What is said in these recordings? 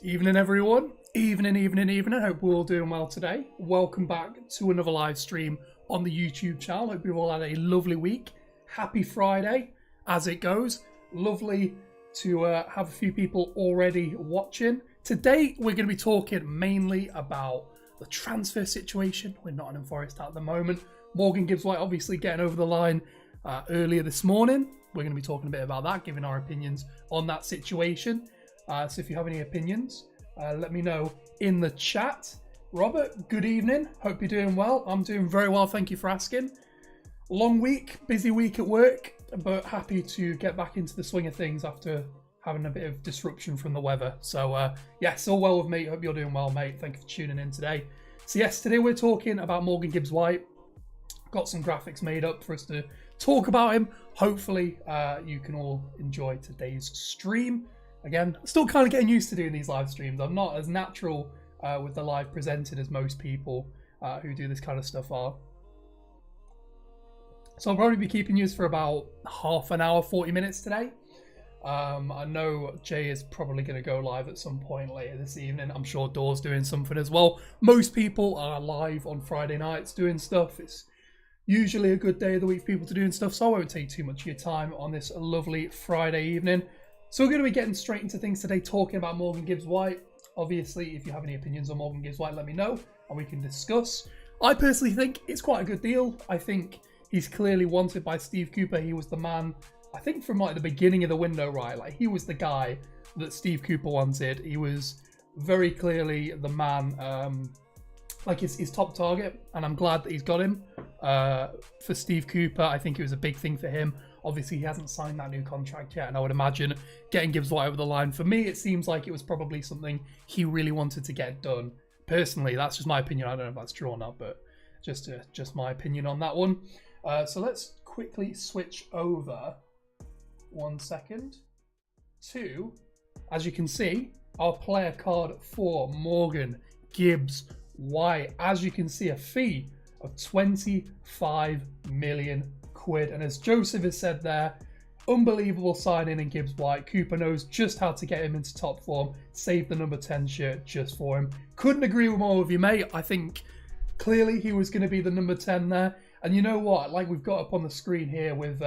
Evening everyone, evening. Hope we're all doing well today. Welcome back to another live stream on the YouTube channel. Hope you've all had a lovely week. Happy Friday as it goes. Lovely to have a few people already watching. Today we're going to be talking mainly about the transfer situation with Nottingham Forest at the moment. Morgan Gibbs-White obviously getting over the line earlier this morning. We're going to be talking a bit about that, giving our opinions on that situation. So if you have any opinions, let me know in the chat. Robert, good evening. Hope you're doing well. I'm doing very well. Thank you for asking. Long week, busy week at work, but happy to get back into the swing of things after having a bit of disruption from the weather. So yes, all well with me. Hope you're doing well, mate. Thank you for tuning in today. So yes, today we're talking about Morgan Gibbs-White. Got some graphics made up for us to talk about him. Hopefully you can all enjoy today's stream. Again, still kind of getting used to doing these live streams. I'm not as natural with the live presented as most people who do this kind of stuff are. So I'll probably be keeping you for about half an hour, 40 minutes today. I know Jay is probably going to go live at some point later this evening. I'm sure Door's doing something as well. Most people are live on Friday nights doing stuff. It's usually a good day of the week for people to doing stuff, so I won't take too much of your time on this lovely Friday evening. So we're going to be getting straight into things today, talking about Morgan Gibbs-White. Obviously, if you have any opinions on Morgan Gibbs-White, let me know and we can discuss. I personally think it's quite a good deal. I think he's clearly wanted by Steve Cooper. He was the man, I think from like the beginning of the window, right? Like he was the guy that Steve Cooper wanted. He was very clearly the man, like his top target, and I'm glad that he's got him. For Steve Cooper, I think it was a big thing for him. Obviously, he hasn't signed that new contract yet, and I would imagine getting Gibbs-White over the line, for me, it seems like it was probably something he really wanted to get done. Personally, that's just my opinion. I don't know if that's true or not, but just my opinion on that one. So let's quickly switch over 1 second to, as you can see, our player card for Morgan Gibbs-White. As you can see, a fee of 25 million quid. And as Joseph has said there, unbelievable signing in Gibbs-White. Cooper knows just how to get him into top form. Save the number 10 shirt just for him. Couldn't agree with more with you, mate. I think clearly he was going to be the number 10 there. And you know what? Like we've got up on the screen here with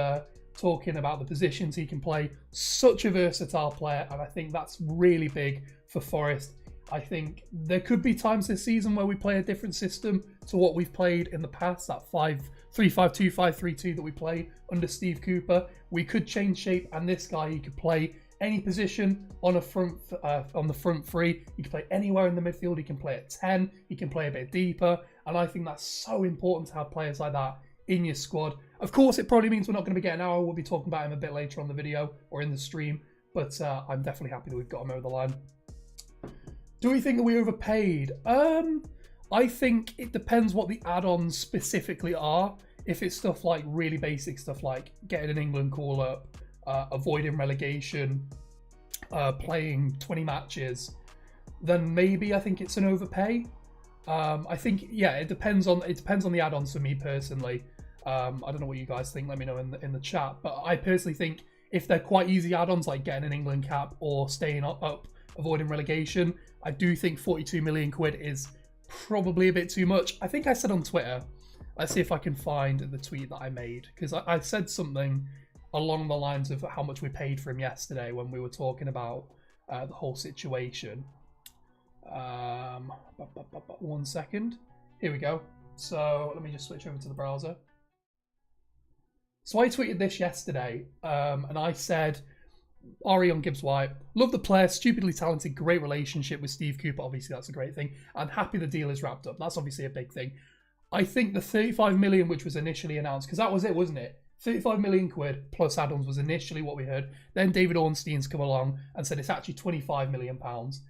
talking about the positions he can play. Such a versatile player. And I think that's really big for Forest. I think there could be times this season where we play a different system to what we've played in the past, that 5-3-5-2, 5-3-2 that we play under Steve Cooper. We could change shape, and this guy, he could play any position on the front three. He can play anywhere in the midfield. He can play at 10. He can play a bit deeper, and I think that's so important to have players like that in your squad. Of course, it probably means we're not going to be getting Aour. We'll be talking about him a bit later on the video or in the stream, but I'm definitely happy that we've got him over the line. Do we think that we overpaid? I think it depends what the add-ons specifically are. If it's stuff like really basic stuff like getting an England call-up, avoiding relegation, playing 20 matches, then maybe I think it's an overpay. I think, yeah, it depends on the add-ons for me personally. I don't know what you guys think. Let me know in the chat. But I personally think if they're quite easy add-ons like getting an England cap or staying up, avoiding relegation, I do think 42 million quid is probably a bit too much. I think I said on Twitter, let's see if I can find the tweet that I made, because I said something along the lines of how much we paid for him yesterday when we were talking about the whole situation. 1 second. Here we go. So let me just switch over to the browser. So I tweeted this yesterday, and I said, RE on Gibbs-White, love the player, stupidly talented, great relationship with Steve Cooper, obviously that's a great thing, and happy the deal is wrapped up. That's obviously a big thing. I think the 35 million which was initially announced, because that was it, wasn't it? 35 million quid plus add-ons was initially what we heard. Then David Ornstein's come along and said it's actually 25 million pounds.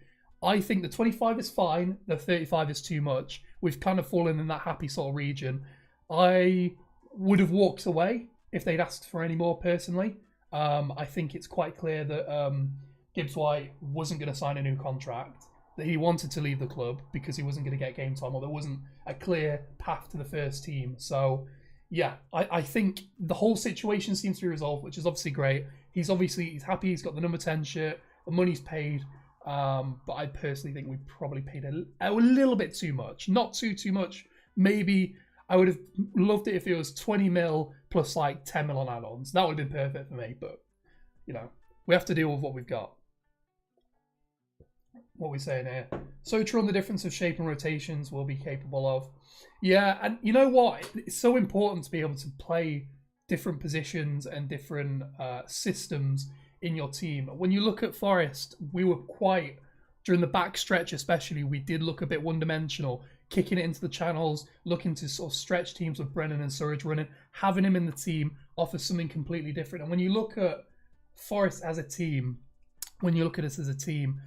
I think the 25 is fine, the 35 is too much. We've kind of fallen in that happy sort of region. I would have walked away if they'd asked for any more personally. I think it's quite clear that Gibbs-White wasn't going to sign a new contract, that he wanted to leave the club because he wasn't going to get game time, or there wasn't a clear path to the first team. So, yeah, I think the whole situation seems to be resolved, which is obviously great. He's happy, he's got the number 10 shirt, the money's paid. But I personally think we probably paid a little bit too much. Not too much. Maybe I would have loved it if it was 20 mil plus like 10 mil on add-ons. That would have been perfect for me. But, you know, we have to deal with what we've got. What are we saying here? So true on the difference of shape and rotations we'll be capable of. Yeah, and you know what? It's so important to be able to play different positions and different systems in your team. When you look at Forest, we were quite, during the back stretch especially, we did look a bit one-dimensional, kicking it into the channels, looking to sort of stretch teams with Brennan and Surridge running. Having him in the team offers something completely different. And when you look at Forest as a team, when you look at us as a team,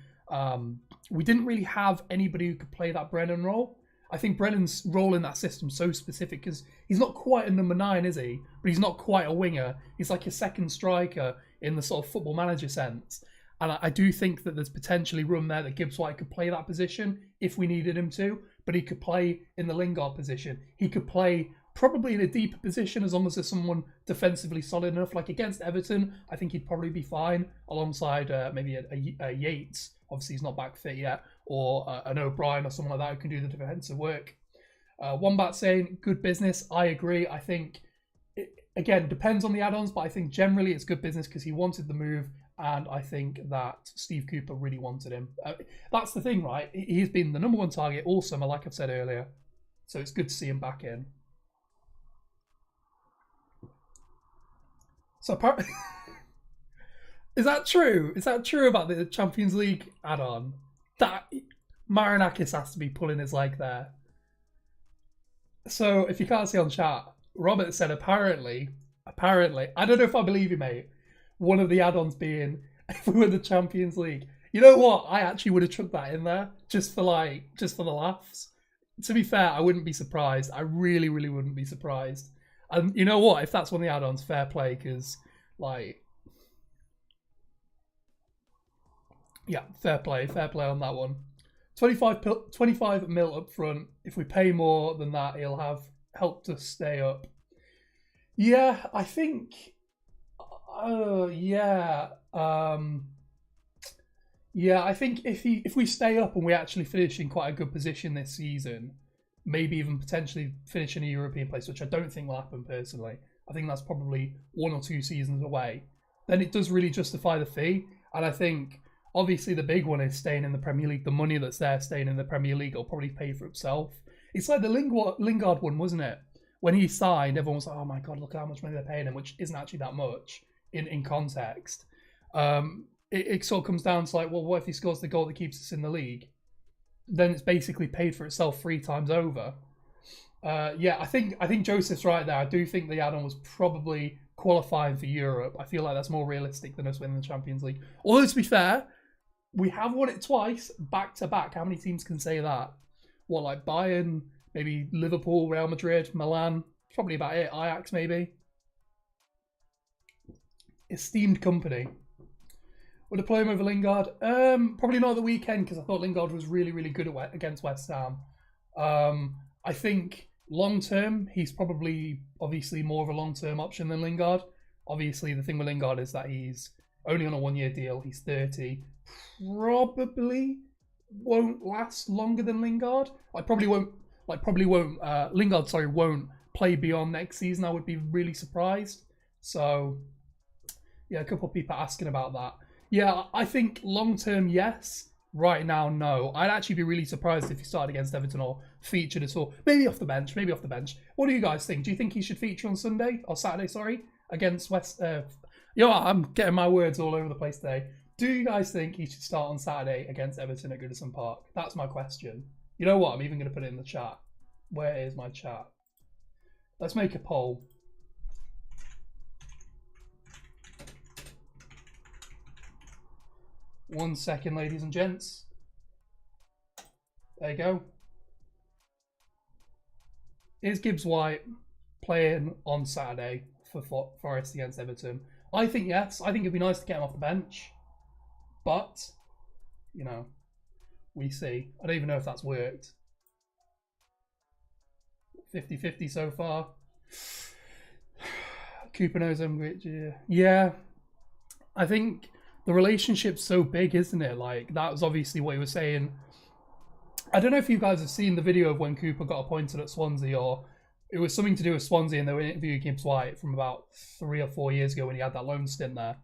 we didn't really have anybody who could play that Brennan role. I think Brennan's role in that system is so specific because he's not quite a number 9, is he? But he's not quite a winger. He's like a second striker in the sort of football manager sense. And I do think that there's potentially room there that Gibbs-White could play that position if we needed him to. But he could play in the Lingard position. He could play probably in a deeper position as long as there's someone defensively solid enough. Like against Everton, I think he'd probably be fine alongside maybe a Yates. Obviously, he's not back fit yet. Or an O'Brien or someone like that who can do the defensive work. Wombat saying, good business. I agree. I think, again, depends on the add-ons, but I think generally it's good business because he wanted the move. And I think that Steve Cooper really wanted him. That's the thing, right? He's been the number 1 target all summer, like I've said earlier. So it's good to see him back in. So is that true? Is that true about the Champions League add-on? That Marinakis has to be pulling his leg there. So if you can't see on chat, Robert said apparently, I don't know if I believe you, mate, one of the add-ons being if we win the Champions League. You know what? I actually would have chucked that in there just for the laughs. To be fair, I wouldn't be surprised. I really, really wouldn't be surprised. And you know what? If that's one of the add-ons, fair play, because yeah, fair play on that one. 25 mil up front. If we pay more than that, he'll have helped us stay up. Yeah, I think. Yeah, I think if we stay up and we actually finish in quite a good position this season, maybe even potentially finish in a European place, which I don't think will happen personally. I think that's probably 1 or 2 seasons away. Then it does really justify the fee, and I think. Obviously, the big one is staying in the Premier League. The money that's there staying in the Premier League will probably pay for itself. It's like the Lingard one, wasn't it? When he signed, everyone was like, oh my God, look how much money they're paying him, which isn't actually that much in context. It sort of comes down to like, well, what if he scores the goal that keeps us in the league? Then it's basically paid for itself 3 times over. Yeah, I think Joseph's right there. I do think the add-on was probably qualifying for Europe. I feel like that's more realistic than us winning the Champions League. Although, to be fair, we have won it twice, back to back. How many teams can say that? What, like Bayern, maybe Liverpool, Real Madrid, Milan? Probably about it. Ajax, maybe. Esteemed company. Would I play him over Lingard? Probably not at the weekend because I thought Lingard was really, really good against West Ham. I think long term, he's probably obviously more of a long-term option than Lingard. Obviously, the thing with Lingard is that he's only on a 1-year deal. He's 30. Probably won't last longer than Lingard. Lingard, won't play beyond next season. I would be really surprised. So, yeah, a couple of people asking about that. Yeah, I think long-term, yes. Right now, no. I'd actually be really surprised if he started against Everton or featured at all. Maybe off the bench. What do you guys think? Do you think he should feature on Saturday, against West... I'm getting my words all over the place today. Do you guys think he should start on Saturday against Everton at Goodison Park? That's my question. You know what? I'm even going to put it in the chat. Where is my chat? Let's make a poll. One second, ladies and gents. There you go. Is Gibbs-White playing on Saturday for Forest against Everton? I think yes. I think it'd be nice to get him off the bench. But, we see. I don't even know if that's worked. 50-50 so far. Cooper knows him. Yeah. I think the relationship's so big, isn't it? Like, that was obviously what he was saying. I don't know if you guys have seen the video of when Cooper got appointed at Swansea, or it was something to do with Swansea, and they were interviewing Gibbs-White from about 3 or 4 years ago when he had that loan stint there.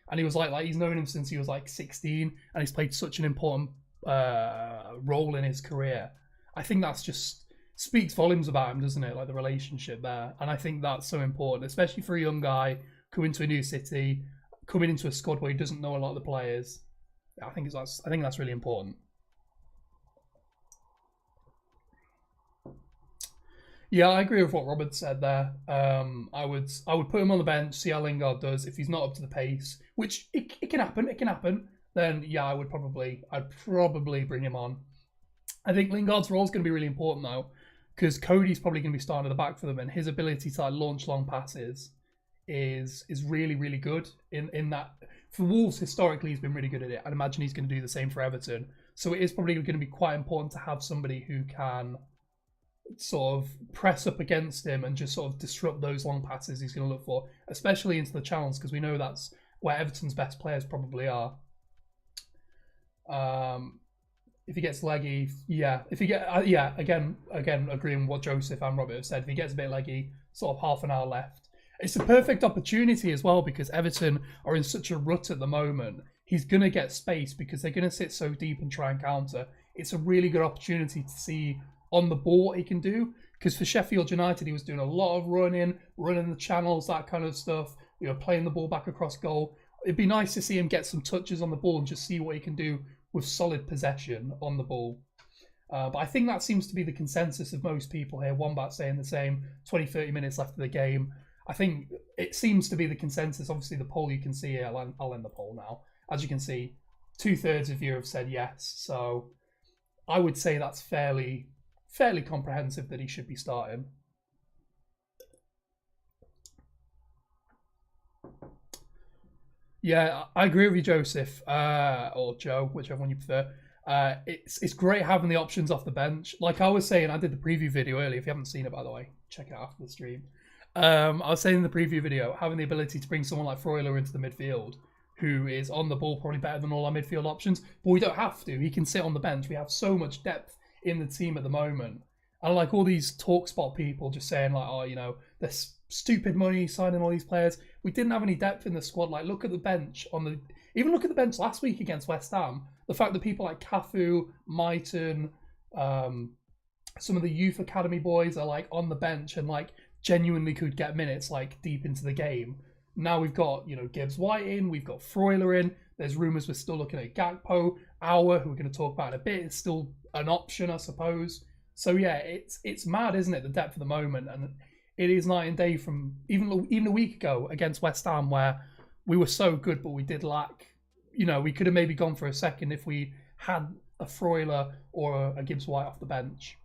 And he was like he's known him since he was like 16, and he's played such an important role in his career. I think that's just speaks volumes about him, doesn't it? Like, the relationship there. And I think that's so important, especially for a young guy coming to a new city, coming into a squad where he doesn't know a lot of the players. I think that's really important. Yeah, I agree with what Robert said there. I would put him on the bench, see how Lingard does. If he's not up to the pace, which it can happen, then yeah, I'd probably bring him on. I think Lingard's role is going to be really important though, because Cody's probably going to be starting at the back for them, and his ability to launch long passes is really, really good in that. For Wolves, historically, he's been really good at it. I'd imagine he's going to do the same for Everton. So it is probably going to be quite important to have somebody who can sort of press up against him and just sort of disrupt those long passes he's going to look for, especially into the channels, because we know that's where Everton's best players probably are. If he gets leggy, yeah. If he get, again, agreeing with what Joseph and Robert have said. If he gets a bit leggy, sort of half an hour left, it's a perfect opportunity as well, because Everton are in such a rut at the moment. He's going to get space because they're going to sit so deep and try and counter. It's a really good opportunity to see on the ball what he can do, because for Sheffield United he was doing a lot of running the channels, that kind of stuff, playing the ball back across goal. It'd be nice to see him get some touches on the ball and just see what he can do with solid possession on the ball. But I think that seems to be the consensus of most people here. Wombat saying the same, 20-30 minutes left of the game. I think it seems to be the consensus. Obviously the poll you can see here, I'll end the poll now. As you can see, 2/3 of you have said yes, so I would say that's fairly comprehensive that he should be starting. Yeah, I agree with you, Joseph, or Joe, whichever one you prefer. It's great having the options off the bench. Like I was saying, I did the preview video earlier. If you haven't seen it, by the way, check it out after the stream. I was saying in the preview video, having the ability to bring someone like Freuler into the midfield, who is on the ball probably better than all our midfield options, but we don't have to. He can sit on the bench. We have so much depth in the team at the moment. And like all these TalkSpot people just saying like, oh, there's stupid money signing all these players. We didn't have any depth in the squad. Like, look at the bench even look at the bench last week against West Ham. The fact that people like Cafu, Mighton, some of the youth academy boys are like on the bench and like genuinely could get minutes like deep into the game. Now we've got, Gibbs-White in, we've got Freuler in. There's rumours we're still looking at Gakpo, Aour, who we're going to talk about in a bit. It's still an option, I suppose. So yeah, it's mad, isn't it, the depth of the moment, and it is night and day from even a week ago against West Ham, where we were so good, but we did lack. We could have maybe gone for a second if we had a Freuler or a Gibbs-White off the bench.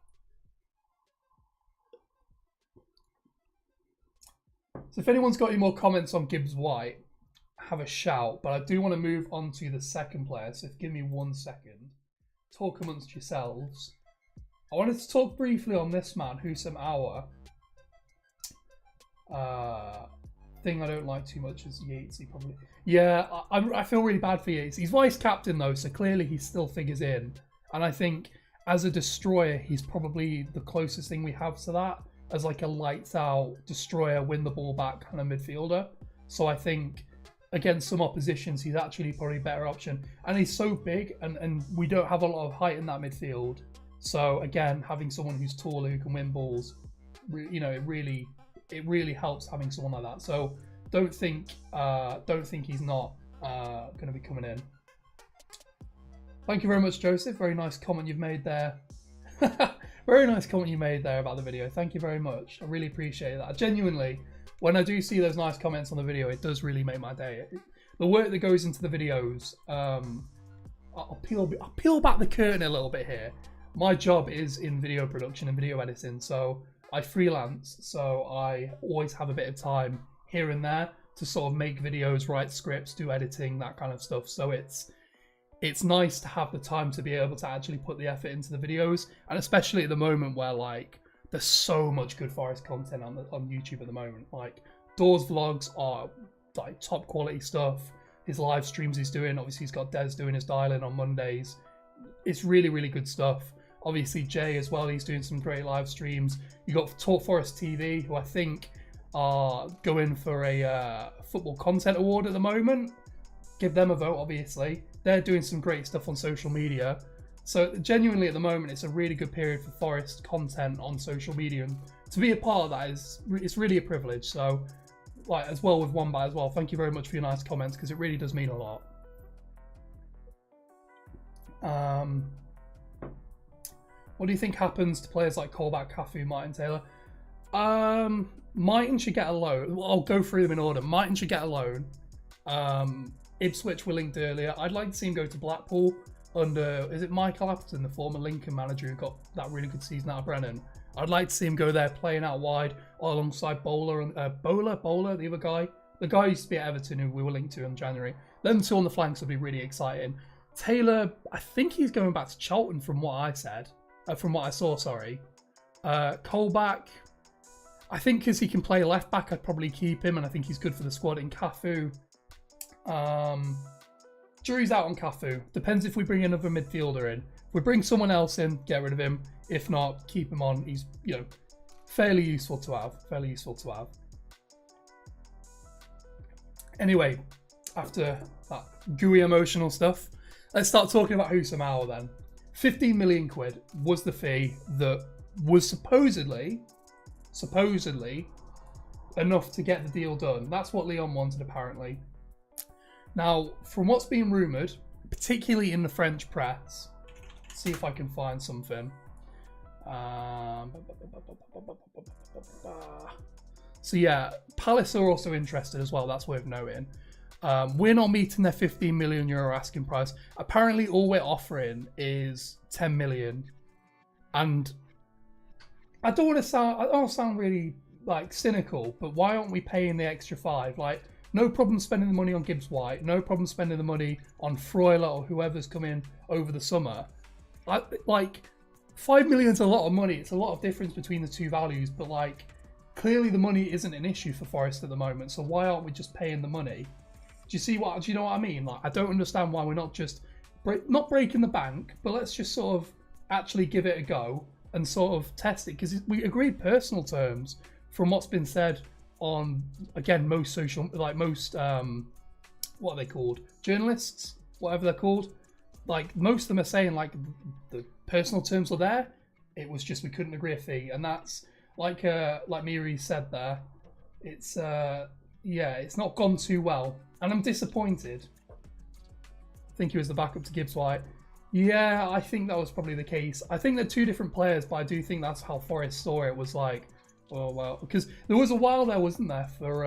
So if anyone's got any more comments on Gibbs-White, have a shout. But I do want to move on to the second player. So give me 1 second. Talk amongst yourselves. I wanted to talk briefly on this man, Houssem Aoaur. Thing I don't like too much is Yates. Probably. Yeah, I feel really bad for Yates. He's vice captain though, so clearly he still figures in. And I think as a destroyer, he's probably the closest thing we have to that, as like a lights out destroyer, win the ball back kind of midfielder. So I think against some oppositions, he's actually probably a better option. And he's so big, and we don't have a lot of height in that midfield. So again, having someone who's taller who can win balls, it really helps having someone like that. So don't think he's not going to be coming in. Thank you very much, Joseph. Very nice comment you've made there. Very nice comment you made there about the video. Thank you very much. I really appreciate that. Genuinely, when I do see those nice comments on the video, it does really make my day. The work that goes into the videos, I'll peel back the curtain a little bit here. My job is in video production and video editing, so I freelance, so I always have a bit of time here and there to sort of make videos, write scripts, do editing, that kind of stuff. So it's nice to have the time to be able to actually put the effort into the videos, and especially at the moment where like there's so much good Forest content on YouTube at the moment. Like Dawes vlogs are like top quality stuff. his live streams he's doing. Obviously, he's got Des doing his dial-in on Mondays. It's really, really good stuff. Obviously, Jay as well, he's doing some great live streams. You got Talk Forest TV, who I think are going for a football content award at the moment. Give them a vote, obviously. They're doing some great stuff on social media. So genuinely at the moment, it's a really good period for Forest content on social media. And to be a part of that it's really a privilege. So like as well with Wombat as well, thank you very much for your nice comments, because it really does mean a lot. What do you think happens to players like Colback, Cafu, Martin Taylor? Martin should get a loan. Well, I'll go through them in order. Martin should get a loan. Ipswich were linked earlier. I'd like to see him go to Blackpool under, is it Michael Appleton, the former Lincoln manager who got that really good season out of Brennan? I'd like to see him go there playing out wide alongside Bowler, and Bowler, the other guy. The guy who used to be at Everton who we were linked to in January. Them two on the flanks would be really exciting. Taylor, I think he's going back to Charlton from what I said. From what I saw, sorry. Colback, I think because he can play left back, I'd probably keep him, and I think he's good for the squad. In Cafu, jury's out on Cafu. Depends if we bring another midfielder in. If we bring someone else in, get rid of him. If not, keep him on. He's, you know, fairly useful to have. Anyway, after that gooey emotional stuff, let's start talking about Houssem Aoaur then. 15 million quid was the fee that was supposedly enough to get the deal done. That's what Leon wanted, apparently. Now, from what's been rumoured, particularly in the French press, let's see if I can find something. So yeah, Palace are also interested as well. That's worth noting. We're not meeting their 15 million euro asking price. Apparently, all we're offering is 10 million, and I don't want to sound really like cynical, but why aren't we paying the extra 5? Like, no problem spending the money on Gibbs-White, no problem spending the money on Freuler or whoever's come in over the summer. Like, 5 million's a lot of money. It's a lot of difference between the two values, but like, clearly the money isn't an issue for Forest at the moment. So why aren't we just paying the money? Do you know what I mean? Like, I don't understand why we're not just not breaking the bank, but let's just sort of actually give it a go and sort of test it, because we agreed personal terms from what's been said on, again, most social, like most what are they called, journalists, whatever they're called. Like, most of them are saying like the personal terms were there. It was just we couldn't agree a fee, and that's like Miri said there. It's yeah, it's not gone too well. And I'm disappointed. I think he was the backup to Gibbs-White. Yeah, I think that was probably the case. I think they're two different players, but I do think that's how Forest saw it. Was like, oh well, because there was a while there, wasn't there, for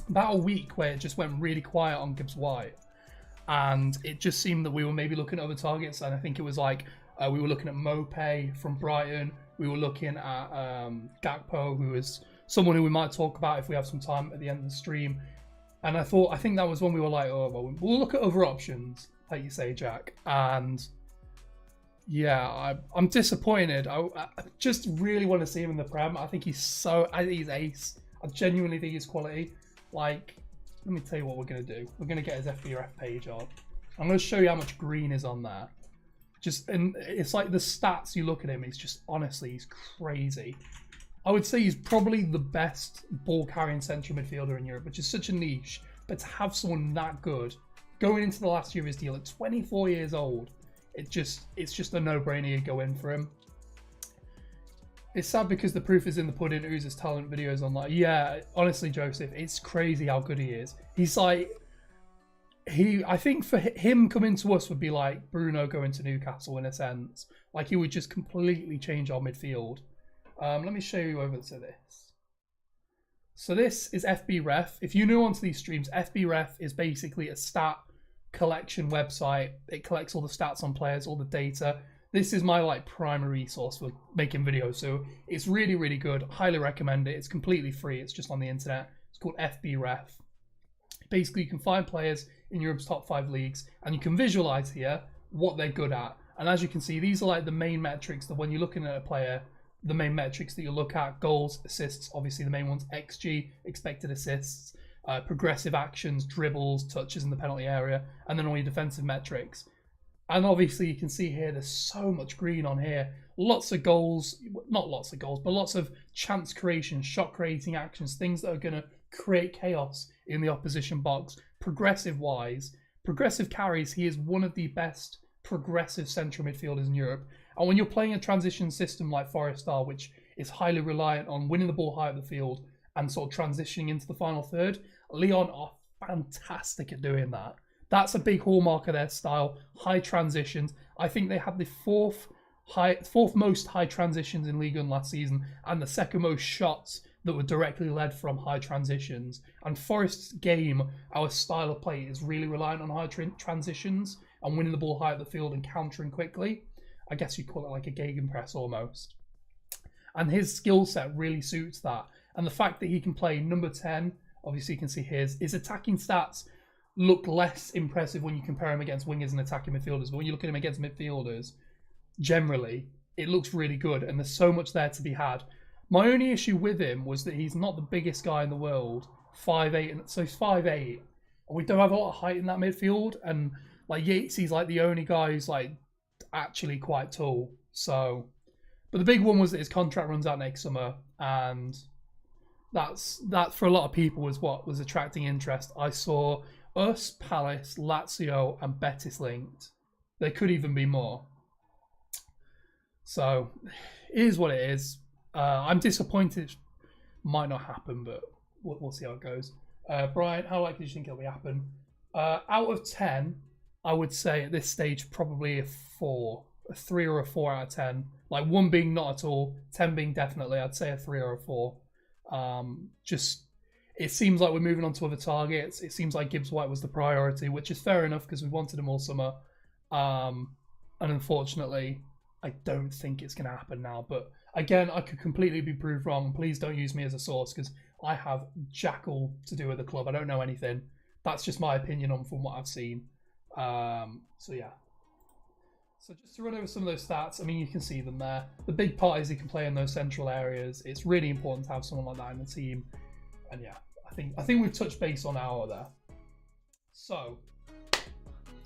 about a week where it just went really quiet on Gibbs-White, and it just seemed that we were maybe looking at other targets. And I think it was like we were looking at Mopé from Brighton. We were looking at Gakpo, who is someone who we might talk about if we have some time at the end of the stream. And I think that was when we were like, oh, well, we'll look at other options, like you say, Jack. And yeah, I'm disappointed. I just really want to see him in the Prem. I think he's ace. I genuinely think he's quality. Like, let me tell you what we're going to do. We're going to get his FBref page on. I'm going to show you how much green is on there. And it's like the stats, you look at him, he's crazy. I would say he's probably the best ball-carrying central midfielder in Europe, which is such a niche. But to have someone that good going into the last year of his deal at 24 years old, it's just a no-brainer you go in for him. It's sad because the proof is in the pudding. Ooz's talent videos online. Yeah, honestly, Joseph, it's crazy how good he is. He's like, I think for him coming to us would be like Bruno going to Newcastle in a sense. Like, he would just completely change our midfield. Let me show you over to this. So this is FBref. If you're new onto these streams, FBref is basically a stat collection website. It collects all the stats on players, all the data. This is my like primary resource for making videos. So it's really, really good. Highly recommend it. It's completely free. It's just on the internet. It's called FBref. Basically, you can find players in Europe's top 5 leagues, and you can visualize here what they're good at. And as you can see, these are like the main metrics that when you're looking at a player, the main metrics that you look at: goals, assists, obviously the main ones, XG, expected assists. progressive actions, dribbles, touches in the penalty area, and then all your defensive metrics. And obviously you can see here there's so much green on here. Lots of goals, not lots of goals, but lots of chance creation, shot creating actions, things that are going to create chaos in the opposition box. Progressive wise, progressive carries, he is one of the best progressive central midfielders in Europe. And when you're playing a transition system like Forest are, which is highly reliant on winning the ball high up the field and sort of transitioning into the final third, Lyon are fantastic at doing that. That's a big hallmark of their style. High transitions. I think they had the fourth most high transitions in Ligue 1 last season, and the second most shots that were directly led from high transitions. And Forest's game, our style of play, is really reliant on high transitions and winning the ball high at the field and countering quickly. I guess you'd call it like a gegenpress almost. And his skill set really suits that. And the fact that he can play number 10, obviously you can see his attacking stats look less impressive when you compare him against wingers and attacking midfielders. But when you look at him against midfielders, generally, it looks really good. And there's so much there to be had. My only issue with him was that he's not the biggest guy in the world. 5'8", so he's 5'8". And we don't have a lot of height in that midfield. And like Yates, he's like the only guy who's like actually quite tall. So, but the big one was that his contract runs out next summer. And that for a lot of people was what was attracting interest. I saw us, Palace, Lazio, and Betis linked. There could even be more. So, it is what it is. I'm disappointed it might not happen, but we'll see how it goes. Brian, how likely do you think it'll happen? Out of 10, I would say at this stage probably a 3 or a 4 out of 10. Like 1 being not at all, 10 being definitely. I'd say a 3 or a 4. It seems like we're moving on to other targets. It seems like Gibbs-White was the priority, which is fair enough because we wanted him all summer. And unfortunately, I don't think it's going to happen now. But again, I could completely be proved wrong. Please don't use me as a source because I have jackal to do with the club. I don't know anything. That's just my opinion on from what I've seen. So yeah. So just to run over some of those stats, I mean, you can see them there. The big part is he can play in those central areas. It's really important to have someone like that in the team. And yeah, I think we've touched base on Aour there. So,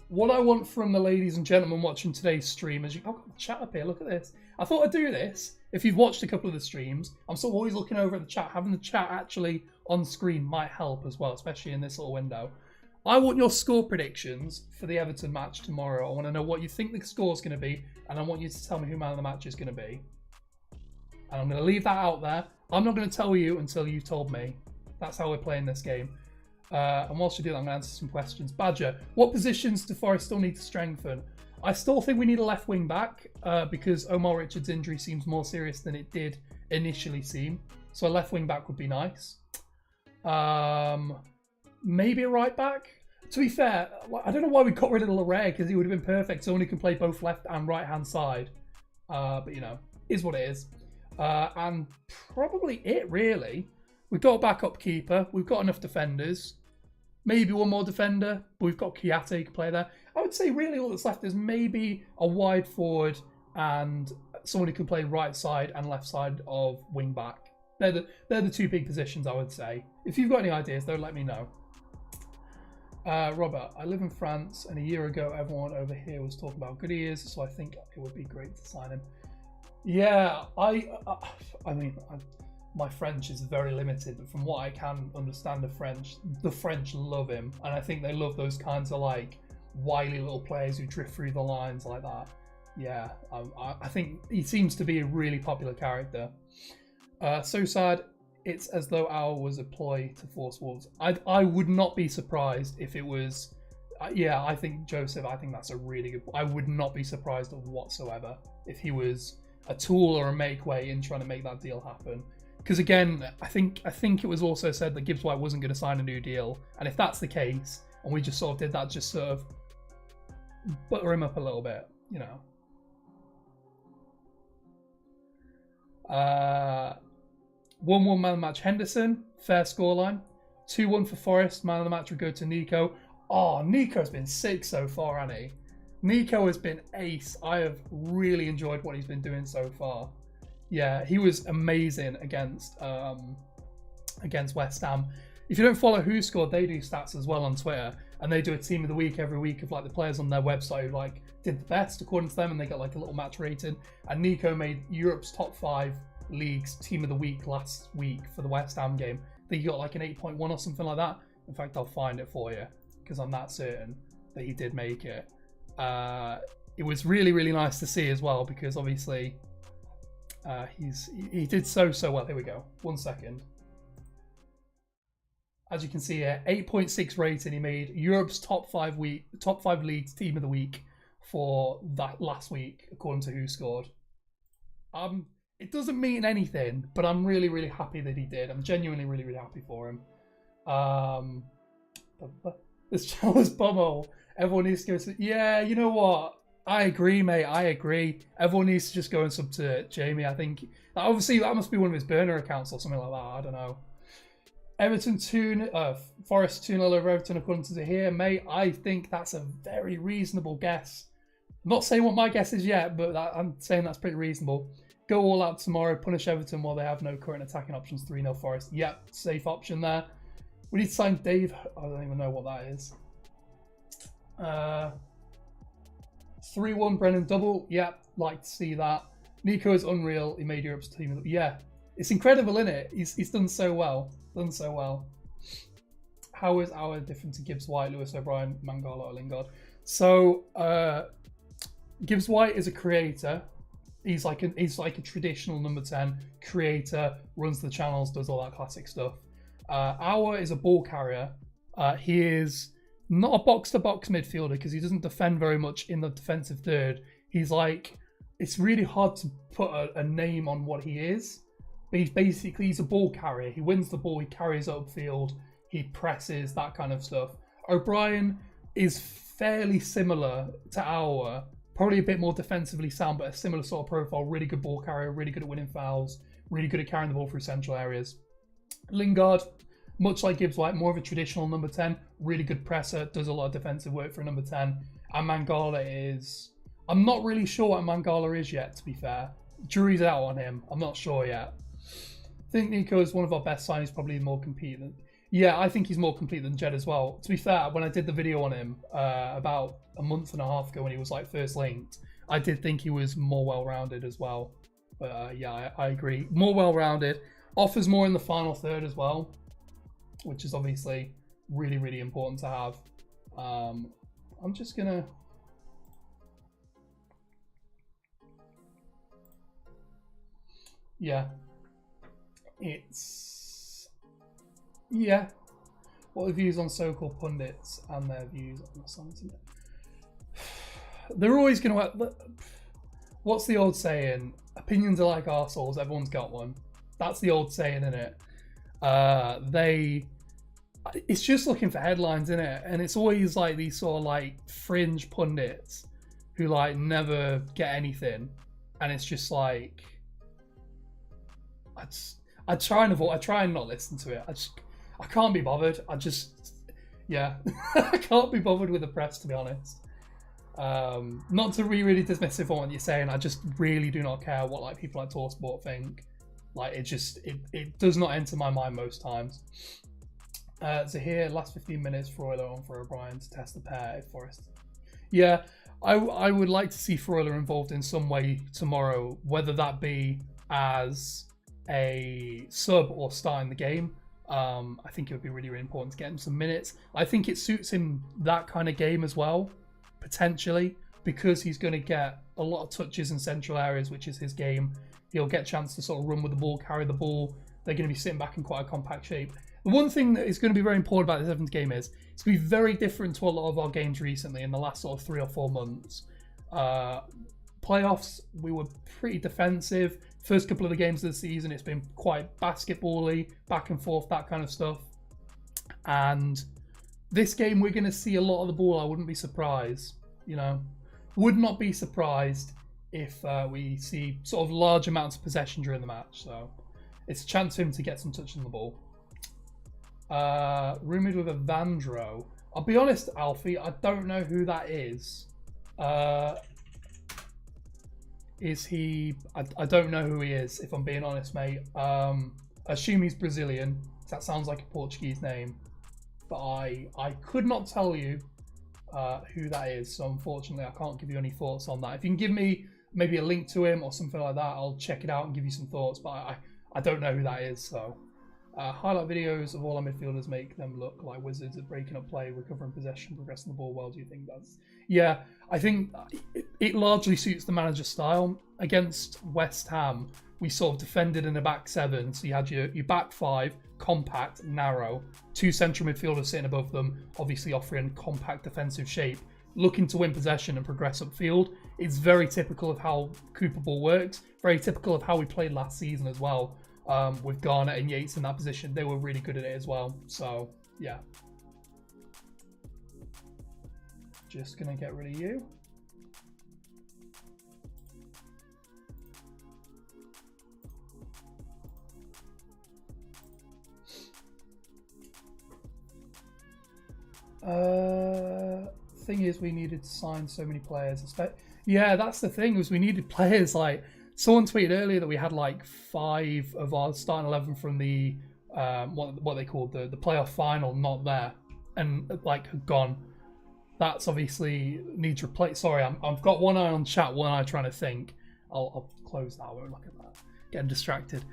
what I want from the ladies and gentlemen watching today's stream is I've got the chat up here, look at this. I thought I'd do this. If you've watched a couple of the streams, I'm sort of always looking over at the chat. Having the chat actually on screen might help as well, especially in this little window. I want your score predictions for the Everton match tomorrow. I want to know what you think the score's going to be, and I want you to tell me who man of the match is going to be. And I'm going to leave that out there. I'm not going to tell you until you've told me. That's how we're playing this game. And whilst you do that, I'm going to answer some questions. Badger, what positions do Forest still need to strengthen? I still think we need a left wing back because Omar Richards' injury seems more serious than it did initially seem. So a left wing back would be nice. Maybe a right back. To be fair, I don't know why we got rid of Larrea because he would have been perfect. Someone who can play both left and right hand side. But you know, is what it is. And probably it really. We've got a backup keeper. We've got enough defenders. Maybe one more defender. But we've got Kiate who can play there. I would say really all that's left is maybe a wide forward and someone who can play right side and left side of wing back. They're the two big positions, I would say. If you've got any ideas, though, let me know. Robert, I live in France, and a year ago, everyone over here was talking about good ears, so I think it would be great to sign him. Yeah, I mean, my French is very limited, but from what I can understand of French, the French love him, and I think they love those kinds of like wily little players who drift through the lines like that. Yeah, I think he seems to be a really popular character. So sad. It's as though Aour was a ploy to force Wolves. I would not be surprised if it was. Yeah, I think Joseph. I think that's a really good. I would not be surprised whatsoever if he was a tool or a make way in trying to make that deal happen. Because again, I think it was also said that Gibbs-White wasn't going to sign a new deal, and if that's the case, and we just sort of did that, just sort of butter him up a little bit, you know. 1-1 man of the match Henderson, fair scoreline. 2-1 for Forest, man of the match would go to Nico. Oh, Nico's been sick so far, hasn't he? Nico has been ace. I have really enjoyed what he's been doing so far. Yeah, he was amazing against West Ham. if you don't follow Who Scored, they do stats as well on Twitter, and they do a team of the week every week of like the players on their website who like did the best according to them, and they got like a little match rating. And Nico made Europe's top 5 leagues team of the week last week for the West Ham game. I think he got like an 8.1 or something like that. In fact, I'll find it for you because I'm that certain that he did make it. It was really, really nice to see as well, because obviously he did so well. Here we go. 1 second. As you can see here, 8.6 rating. He made Europe's top 5 leagues team of the week for that last week, according to Who Scored. It doesn't mean anything, but I'm really, really happy that he did. I'm genuinely really, really happy for him. This channel is bumhole. Everyone needs to go to... Yeah, you know what? I agree, mate. I agree. Everyone needs to just go and sub to Jamie. I think... Obviously, that must be one of his burner accounts or something like that. I don't know. Everton Forest 2-0 over Everton according to here. Mate, I think that's a very reasonable guess. I'm not saying what my guess is yet, but I'm saying that's pretty reasonable. Go all out tomorrow, punish Everton while they have no current attacking options. 3-0 Forest. Yep, safe option there. We need to sign Dave. I don't even know what that is. 3-1 Brennan double. Yep, like to see that. Nico is unreal. He made Europe's team. Yeah, it's incredible, isn't it? He's done so well. Done so well. How is Aour different to Gibbs-White, Lewis O'Brien, Mangala, or Lingard? So Gibbs-White is a creator. He's like a traditional number 10 creator, runs the channels, does all that classic stuff. Aour is a ball carrier. He is not a box-to-box midfielder because he doesn't defend very much in the defensive third. He's like, it's really hard to put a name on what he is. But he's a ball carrier. He wins the ball, he carries upfield, he presses, that kind of stuff. O'Brien is fairly similar to Aour, probably a bit more defensively sound, but a similar sort of profile. Really good ball carrier, really good at winning fouls, really good at carrying the ball through central areas. Lingard, much like Gibbs-White, more of a traditional number 10, really good presser, does a lot of defensive work for a number 10. And Mangala is... I'm not really sure what Mangala is yet, to be fair. Jury's out on him. I'm not sure yet. I think Nico is one of our best signings, probably more complete than... Yeah, I think he's more complete than Jed as well. To be fair, when I did the video on him about a month and a half ago when he was like first linked, I did think he was more well-rounded as well. But yeah, I agree. More well-rounded. Offers more in the final third as well, which is obviously really, really important to have. I'm just going to... Yeah. Yeah. What are the views on so-called pundits and their views on the science? They're always going to... What's the old saying? Opinions are like arseholes. Everyone's got one. That's the old saying, isn't it? It's just looking for headlines, isn't it? And it's always like these sort of like fringe pundits who like never get anything. And it's just like... I try and not listen to it. I can't be bothered. Yeah, I can't be bothered with the press, to be honest. Not to be really dismissive on what you're saying. I just really do not care what like people like TalkSport think. Like it does not enter my mind most times. So here, last 15 minutes, Freuler on for O'Brien to test the pair at Forest. Yeah, I would like to see Freuler involved in some way tomorrow, whether that be as a sub or starting the game. I think it would be really, really important to get him some minutes. I think it suits him that kind of game as well, potentially, because he's going to get a lot of touches in central areas, which is his game. He'll get a chance to sort of run with the ball, carry the ball. They're going to be sitting back in quite a compact shape. The one thing that is going to be very important about this Everton's game is it's going to be very different to a lot of our games recently in the last sort of 3 or 4 months. Playoffs, we were pretty defensive. First couple of the games of the season, it's been quite basketball-y, back and forth, that kind of stuff. And this game, we're going to see a lot of the ball. I wouldn't be surprised, you know. Would not be surprised if we see sort of large amounts of possession during the match. So it's a chance for him to get some touch on the ball. Rumoured with Evandro. I'll be honest, Alfie, I don't know who that is. Is he... I don't know who he is, if I'm being honest, mate. I assume he's Brazilian, That sounds like a Portuguese name, but I could not tell you who that is. So unfortunately, I can't give you any thoughts on that. If you can give me maybe a link to him or something like that, I'll check it out and give you some thoughts. But I don't know who that is. So highlight videos of all our midfielders make them look like wizards at breaking up play, recovering possession, progressing the ball well. Do you think that's... Yeah, I think it largely suits the manager's style. Against West Ham, we sort of defended in a back seven. So you had your back five, compact, narrow, two central midfielders sitting above them, obviously offering compact defensive shape, looking to win possession and progress upfield. It's very typical of how Cooper Ball works, very typical of how we played last season as well, with Garner and Yates in that position. They were really good at it as well. So, yeah. Just going to get rid of you. Thing is, we needed to sign so many players. Yeah, that's the thing, was we needed players. Like, someone tweeted earlier that we had like 5 of our starting 11 from the what they called the playoff final not there, and like gone. That's obviously needs replace. Sorry, I've got one eye on chat, one eye trying to think. I'll close that. I won't look at that. Getting distracted.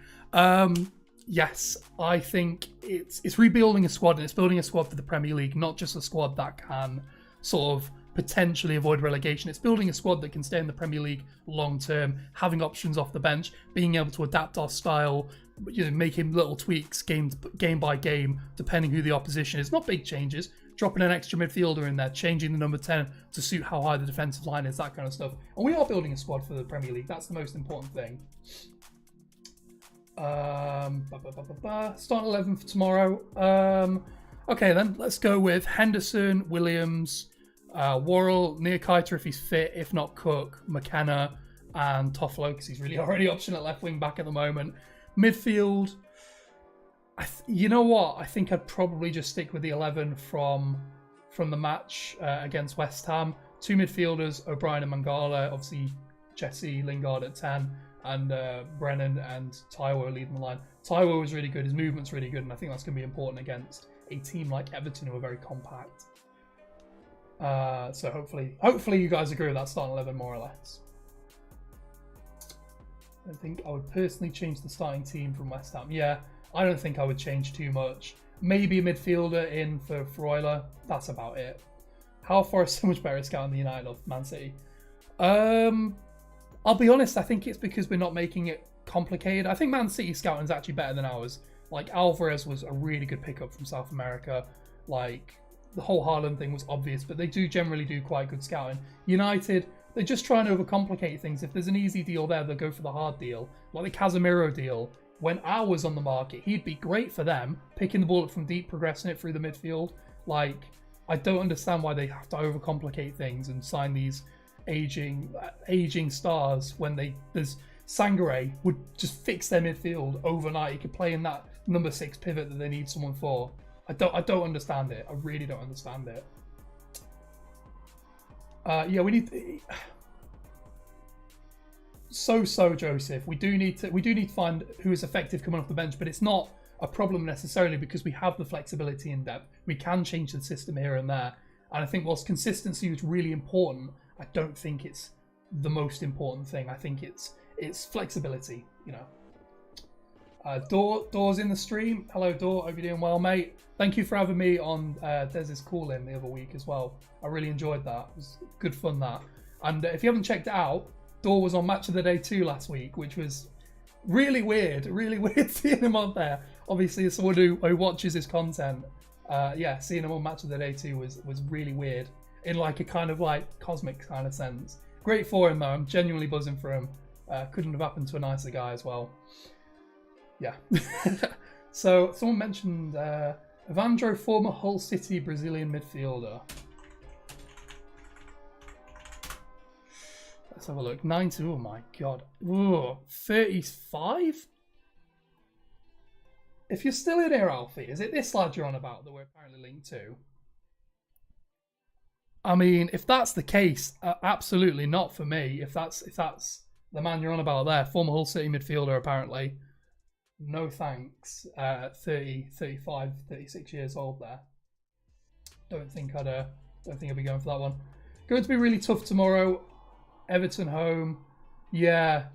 Yes, I think it's rebuilding a squad, and it's building a squad for the Premier League, not just a squad that can sort of potentially avoid relegation. It's building a squad that can stay in the Premier League long term, having options off the bench, being able to adapt our style, making little tweaks game by game, depending who the opposition is. Not big changes, dropping an extra midfielder in there, changing the number 10 to suit how high the defensive line is, that kind of stuff. And we are building a squad for the Premier League. That's the most important thing. Start 11 for tomorrow. Okay then, let's go with Henderson, Williams, Worrell, Niakhaita if he's fit, if not Cook, McKenna, and Toffolo because he's really already option at left wing back at the moment. Midfield, you know what? I think I'd probably just stick with the 11 from the match against West Ham. 2 midfielders, O'Brien and Mangala, obviously Jesse Lingard at 10. And Brennan and Taiwo leading the line. Taiwo was really good. His movement's really good, and I think that's going to be important against a team like Everton who are very compact. So hopefully you guys agree with that starting 11 more or less. I think I would personally change the starting team from West Ham. Yeah, I don't think I would change too much. Maybe a midfielder in for Freuler. That's about it. How far is so much better at scouting the United of Man City? I'll be honest, I think it's because we're not making it complicated. I think Man City's scouting is actually better than ours. Like, Alvarez was a really good pickup from South America. Like, the whole Haaland thing was obvious, but they do generally do quite good scouting. United, they just try and overcomplicate things. If there's an easy deal there, they'll go for the hard deal. Like the Casemiro deal. When I was on the market, he'd be great for them, picking the ball up from deep, progressing it through the midfield. Like, I don't understand why they have to overcomplicate things and sign these aging stars when there's Sangare would just fix their midfield overnight. He could play in that number 6 pivot that they need someone for. I don't understand it. I really don't understand it. Yeah, we need Joseph. We do need to find who is effective coming off the bench, but it's not a problem necessarily because we have the flexibility in depth. We can change the system here and there, and I think whilst consistency is really important, I don't think it's the most important thing. I think it's flexibility, you know. Door's in the stream. Hello, Door. Hope you're doing well, mate. Thank you for having me on Dez's call-in the other week as well. I really enjoyed that. It was good fun, that. And if you haven't checked it out, Door was on Match of the Day 2 last week, which was really weird. Really weird seeing him on there. Obviously, as someone who watches his content, yeah, seeing him on Match of the Day 2 was really weird. In like a kind of like cosmic kind of sense. Great for him though. I'm genuinely buzzing for him. Couldn't have happened to a nicer guy as well. Yeah. So someone mentioned Evandro, former Hull City Brazilian midfielder. Let's have a look. 90. Oh my god. Ooh, 35. If you're still in here, Alfie, is it this lad you're on about that we're apparently linked to? I mean, if that's the case, absolutely not for me. If that's the man you're on about there, former Hull City midfielder apparently. No thanks. 30, 35, 36 years old there. Don't think I'd be going for that one. Going to be really tough tomorrow. Everton home. Yeah.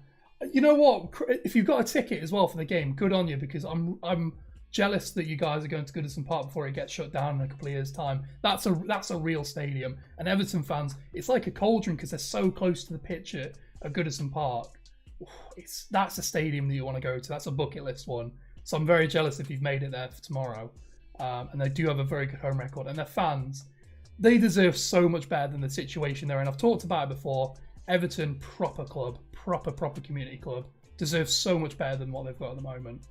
You know what? If you've got a ticket as well for the game, good on you, because I'm jealous that you guys are going to Goodison Park before it gets shut down in a couple of years' time. That's a real stadium. And Everton fans, it's like a cauldron because they're so close to the pitch at Goodison Park. That's a stadium that you want to go to. That's a bucket list one. So I'm very jealous if you've made it there for tomorrow. And they do have a very good home record. And their fans, they deserve so much better than the situation they're in. I've talked about it before. Everton, proper club, proper community club, deserves so much better than what they've got at the moment.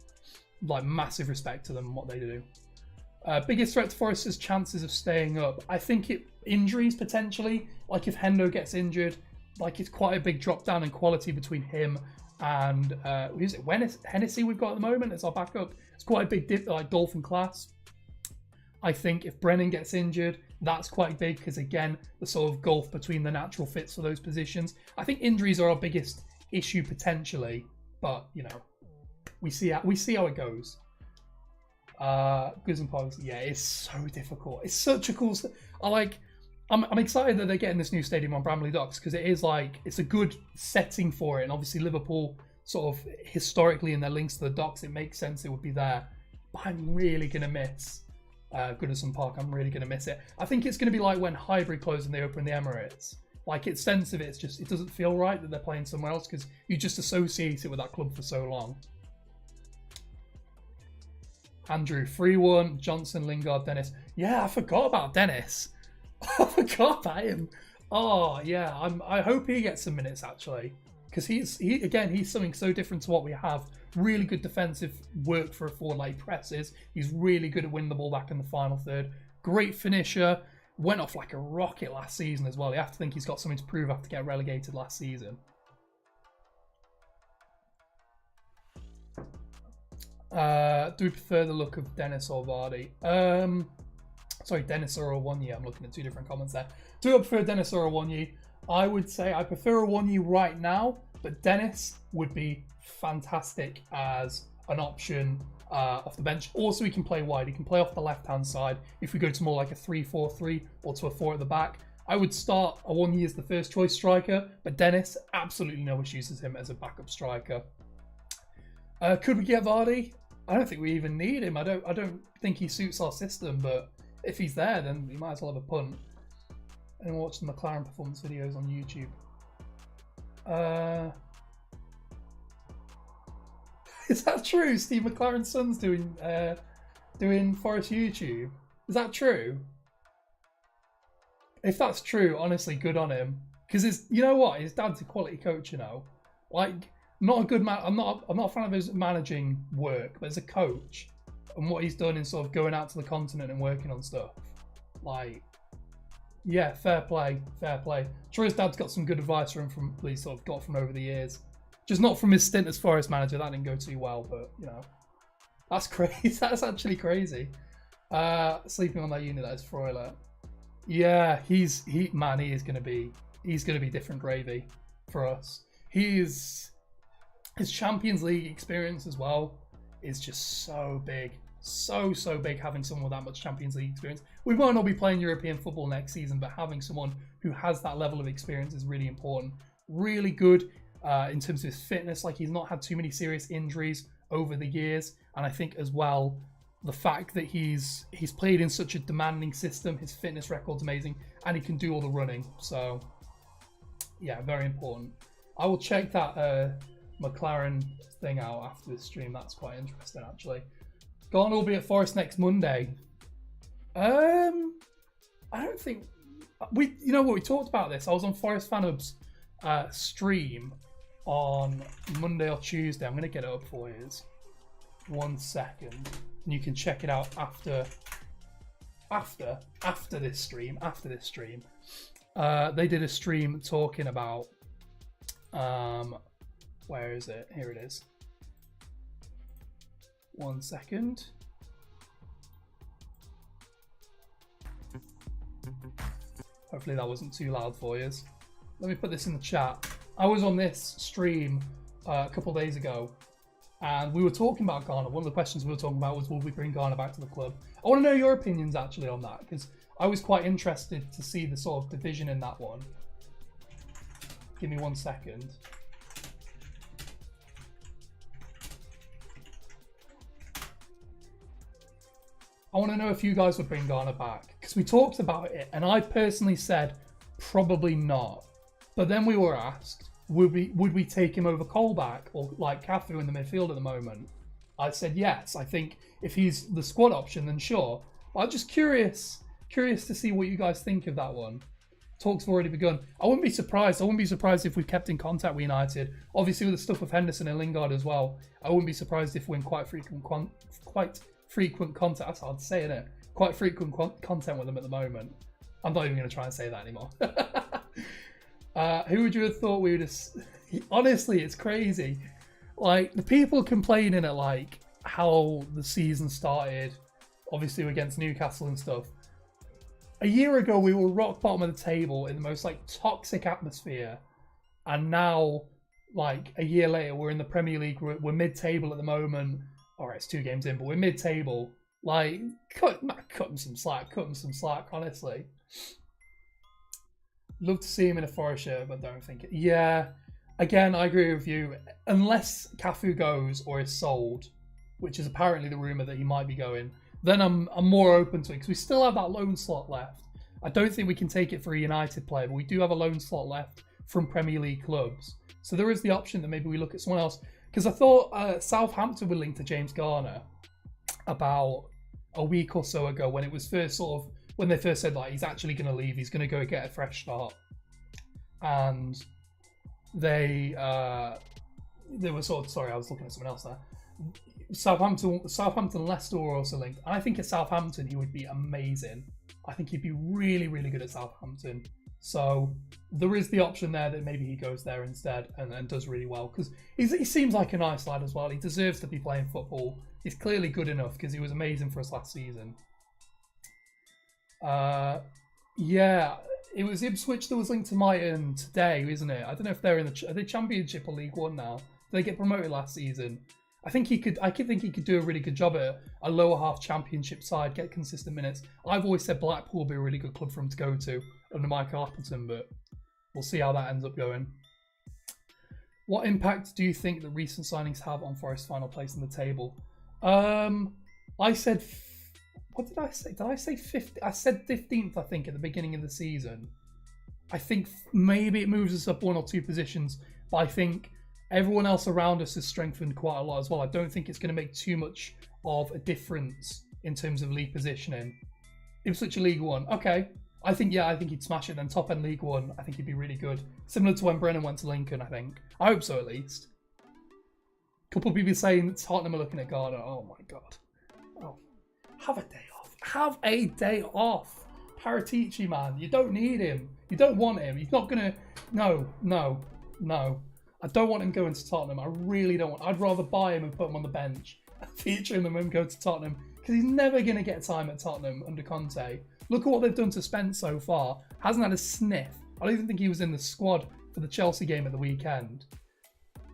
Like, massive respect to them and what they do. Biggest threat to Forest's chances of staying up. I think injuries potentially. Like if Hendo gets injured, like it's quite a big drop down in quality between him and who's it? Hennessy we've got at the moment as our backup. It's quite a big dip, like Dolphin class. I think if Brennan gets injured, that's quite big because again, the sort of gulf between the natural fits for those positions. I think injuries are our biggest issue potentially, but you know, we see how it goes. Goodison Park, yeah, it's so difficult. It's such a cool. I'm excited that they're getting this new stadium on Bramley Docks because it is like it's a good setting for it, and obviously Liverpool sort of historically in their links to the docks, it makes sense it would be there. But I'm really gonna miss Goodison Park. I'm really gonna miss it. I think it's gonna be like when Highbury closed and they opened the Emirates. Like its sense of it doesn't feel right that they're playing somewhere else because you just associate it with that club for so long. Andrew, 3-1, Johnson, Lingard, Dennis. Yeah, I forgot about Dennis. I forgot about him. Oh, yeah, I hope he gets some minutes, actually. Because he's something so different to what we have. Really good defensive work for a forward, like presses. He's really good at winning the ball back in the final third. Great finisher. Went off like a rocket last season as well. You have to think he's got something to prove after getting relegated last season. Do we prefer the look of Dennis or Vardy? Sorry, Dennis or Awoniyi. I'm looking at two different comments there. Do I prefer Dennis or Awoniyi? I would say I prefer Awoniyi right now, but Dennis would be fantastic as an option off the bench. Also, he can play wide. He can play off the left-hand side if we go to more like a 3-4-3 or to a 4 at the back. I would start Awoniyi as the first choice striker, but Dennis, absolutely no issues with him as a backup striker. Could we get Vardy? I don't think we even need him. I don't think he suits our system, but if he's there, then we might as well have a punt. And watch the McLaren performance videos on YouTube. Is that true? Steve McLaren's son's doing Forest YouTube. Is that true? If that's true, honestly, good on him. Because you know what, his dad's a quality coach. You know, like not a good man. I'm not a fan of his managing work, but as a coach and what he's done in sort of going out to the continent and working on stuff, like. Yeah, fair play, fair play. Sure, his dad's got some good advice from he's sort of got from over the years. Just not from his stint as Forest manager. That didn't go too well, but you know, that's crazy. That's actually crazy. Sleeping on that unit, that is Freuler. Yeah, he's gonna be different gravy for us. His Champions League experience as well is just so big. So big having someone with that much Champions League experience. We might not be playing European football next season, but having someone who has that level of experience is really important. Really good in terms of his fitness. Like, he's not had too many serious injuries over the years, and I think as well the fact that he's played in such a demanding system, his fitness record's amazing, and he can do all the running. So yeah, very important. I will check that McLaren thing out after this stream. That's quite interesting, actually. Gone will be at Forest next Monday. I don't think you know what, we talked about this. I was on Forest Fan Hub's stream on Monday or Tuesday. I'm gonna get it up for you. 1 second. And you can check it out after this stream. They did a stream talking about where is it? Here it is. 1 second. Hopefully that wasn't too loud for you. Let me put this in the chat. I was on this stream a couple days ago, And we were talking about Garner. One of the questions we were talking about was, will we bring Garner back to the club? I want to know your opinions actually on that, because I was quite interested to see the sort of division in that one. Give me 1 second. I want to know if you guys would bring Garner back, because we talked about it, and I personally said probably not. But then we were asked, would we take him over Colback or like Cafu in the midfield at the moment? I said yes. I think if he's the squad option, then sure. But I'm just curious to see what you guys think of that one. Talks have already begun. I wouldn't be surprised. I wouldn't be surprised if we've kept in contact with United. Obviously, with the stuff with Henderson and Lingard as well. I wouldn't be surprised if we're in quite frequent contact. That's hard to say, isn't it? Quite frequent content with them at the moment. I'm not even going to try and say that anymore. Who would you have thought we would have... Honestly, it's crazy. Like, the people complaining at, like, how the season started, obviously against Newcastle and stuff. A year ago, we were rock bottom of the table in the most, like, toxic atmosphere. And now, like, a year later, we're in the Premier League. We're mid-table at the moment. All right, it's 2 games in, but we're mid-table. Like, cut him some slack, honestly. Love to see him in a Forest shirt, but don't think it. Yeah, again, I agree with you. Unless Cafu goes or is sold, which is apparently the rumour that he might be going, then I'm more open to it, because we still have that loan slot left. I don't think we can take it for a United player, but we do have a loan slot left from Premier League clubs. So there is the option that maybe we look at someone else. Because I thought Southampton were linked to James Garner about a week or so ago, when it was first sort of, when they first said, like, he's actually going to leave, he's going to go get a fresh start. And they were sort of, sorry, I was looking at someone else there. Southampton, Leicester were also linked. And I think at Southampton, he would be amazing. I think he'd be really, really good at Southampton. So there is the option there that maybe he goes there instead and does really well, because he seems like a nice lad as well. He deserves to be playing football. He's clearly good enough, because he was amazing for us last season. Yeah, it was Ipswich that was linked to Mighton today, isn't it? I don't know if they're in are they Championship or League One now? Did they get promoted last season? I think he could do a really good job at a lower half Championship side, get consistent minutes. I've always said Blackpool would be a really good club for him to go to under Michael Appleton, but we'll see how that ends up going. What impact do you think the recent signings have on Forest's final place in the table? I said, what did I say? Did I say 50? I said 15th, I think, at the beginning of the season. I think maybe it moves us up 1 or 2 positions, but I think everyone else around us has strengthened quite a lot as well. I don't think it's going to make too much of a difference in terms of league positioning. Ipswich League One, okay. I think he'd smash it. Then top end League One, I think he'd be really good. Similar to when Brennan went to Lincoln, I think. I hope so, at least. A couple of people saying that Tottenham are looking at Garner. Oh my god. Oh, have a day off. Have a day off. Paratici, man. You don't need him. You don't want him. He's not gonna. No. I don't want him going to Tottenham. I really don't want. I'd rather buy him and put him on the bench, feature him and him go to Tottenham, because he's never going to get time at Tottenham under Conte. Look at what they've done to Spence so far. Hasn't had a sniff. I don't even think he was in the squad for the Chelsea game at the weekend.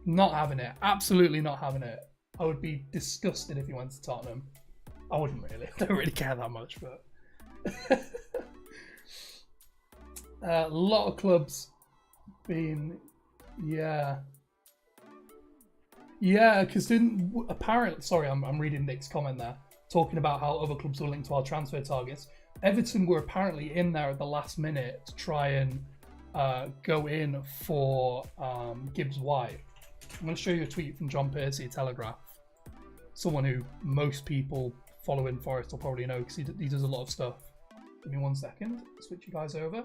Not having it. Absolutely not having it. I would be disgusted if he went to Tottenham. I wouldn't really. I don't really care that much, but a lot of clubs being. Yeah, because apparently, sorry, I'm reading Nick's comment there, talking about how other clubs were linked to our transfer targets. Everton were apparently in there at the last minute to try and go in for Gibbs-White. I'm going to show you a tweet from John Percy at Telegraph, someone who most people following Forest will probably know, because he does a lot of stuff. Give me 1 second, switch you guys over.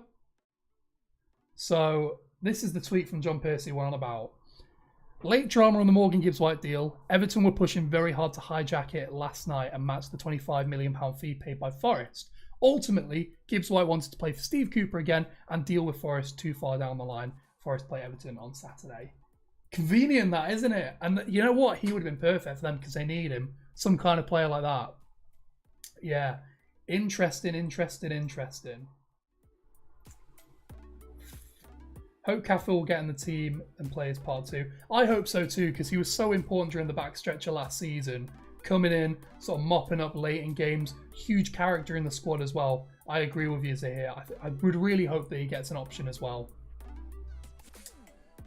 So this is the tweet from John Percy we're on about. Late drama on the Morgan Gibbs-White deal. Everton were pushing very hard to hijack it last night and match the £25 million fee paid by Forest. Ultimately, Gibbs-White wanted to play for Steve Cooper again and deal with Forest too far down the line. Forest play Everton on Saturday. Convenient that, isn't it? And you know what? He would have been perfect for them, because they need him. Some kind of player like that. Yeah. Interesting. Hope Cafe will get in the team and play his part too. I hope so too, because he was so important during the backstretch of last season. Coming in, sort of mopping up late in games. Huge character in the squad as well. I agree with you, Zahir. I would really hope that he gets an option as well.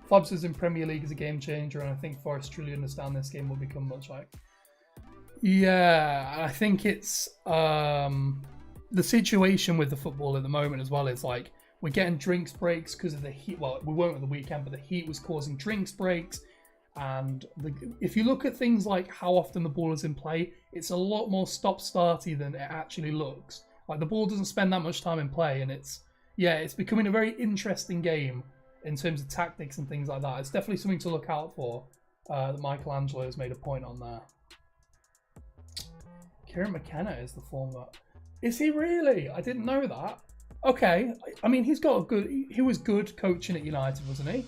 Fabs is in Premier League as a game changer, and I think Forest truly understand this game will become much like. Yeah, I think it's the situation with the football at the moment as well is like we're getting drinks breaks because of the heat. Well, we weren't at the weekend, but the heat was causing drinks breaks. And if you look at things like how often the ball is in play, it's a lot more stop-starty than it actually looks. Like the ball doesn't spend that much time in play, and it's becoming a very interesting game in terms of tactics and things like that. It's definitely something to look out for. That Michelangelo has made a point on there. Kieran McKenna is the former. Is he really? I didn't know that. Okay, I mean he's got a good. He was good coaching at United, wasn't he?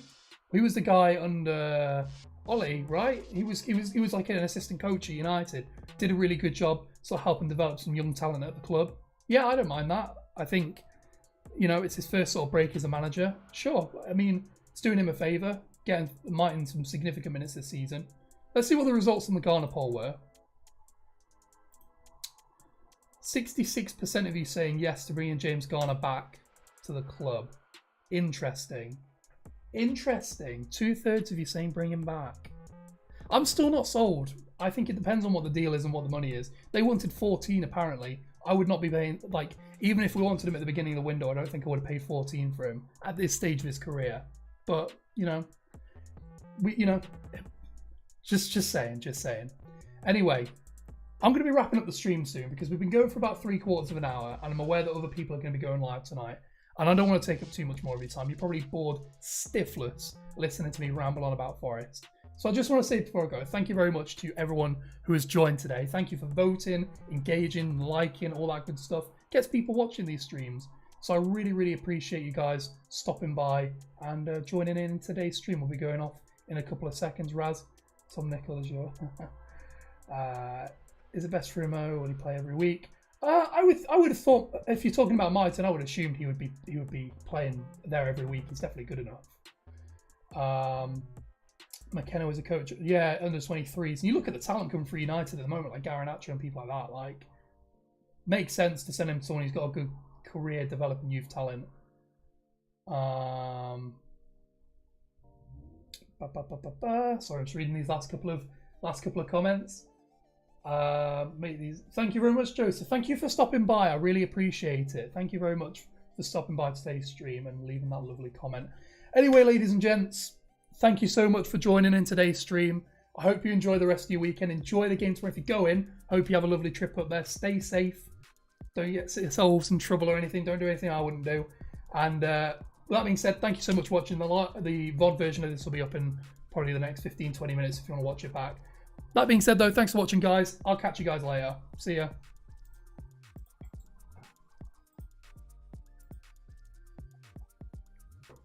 He was the guy under Ollie, right? He was like an assistant coach at United. Did a really good job, sort of helping develop some young talent at the club. Yeah, I don't mind that. I think, you know, it's his first sort of break as a manager. Sure, I mean, it's doing him a favour, getting Martin some significant minutes this season. Let's see what the results on the Garner poll were. 66% of you saying yes to bringing James Garner back to the club. Interesting. Interesting. 2/3 of you saying bring him back. I'm still not sold. I think it depends on what the deal is and what the money is. They wanted 14 apparently. I would not be paying, like, even if we wanted him at the beginning of the window, I don't think I would have paid 14 for him at this stage of his career. But, you know, just saying. Anyway, I'm going to be wrapping up the stream soon because we've been going for about 3/4 of an hour and I'm aware that other people are going to be going live tonight. And I don't want to take up too much more of your time. You're probably bored stiffless listening to me ramble on about Forest. So I just want to say before I go, thank you very much to everyone who has joined today. Thank you for voting, engaging, liking, all that good stuff. Gets people watching these streams. So I really, really appreciate you guys stopping by and joining in today's stream. We'll be going off in a couple of seconds. Raz, Tom Nichols, is it best for him? Will he play every week? I would have thought if you're talking about Martin, I would have assumed he would be playing there every week. He's definitely good enough. McKenna was a coach, yeah, under 23s. And you look at the talent coming for United at the moment, like Garnacho and people like that. Like, makes sense to send him to someone who's got a good career developing youth talent. Sorry, I'm just reading these last couple of comments. Thank you very much, Joseph. Thank you for stopping by. I really appreciate it. Thank you very much for stopping by today's stream and leaving that lovely comment. Anyway, ladies and gents, thank you so much for joining in today's stream. I hope you enjoy the rest of your weekend. Enjoy the game tomorrow if you go in. Hope you have a lovely trip up there. Stay safe. Don't get yourselves in trouble or anything. Don't do anything I wouldn't do. And with that being said, thank you so much for watching. The VOD version of this will be up in probably the next 15-20 minutes if you want to watch it back. That being said, though, thanks for watching, guys. I'll catch you guys later. See ya.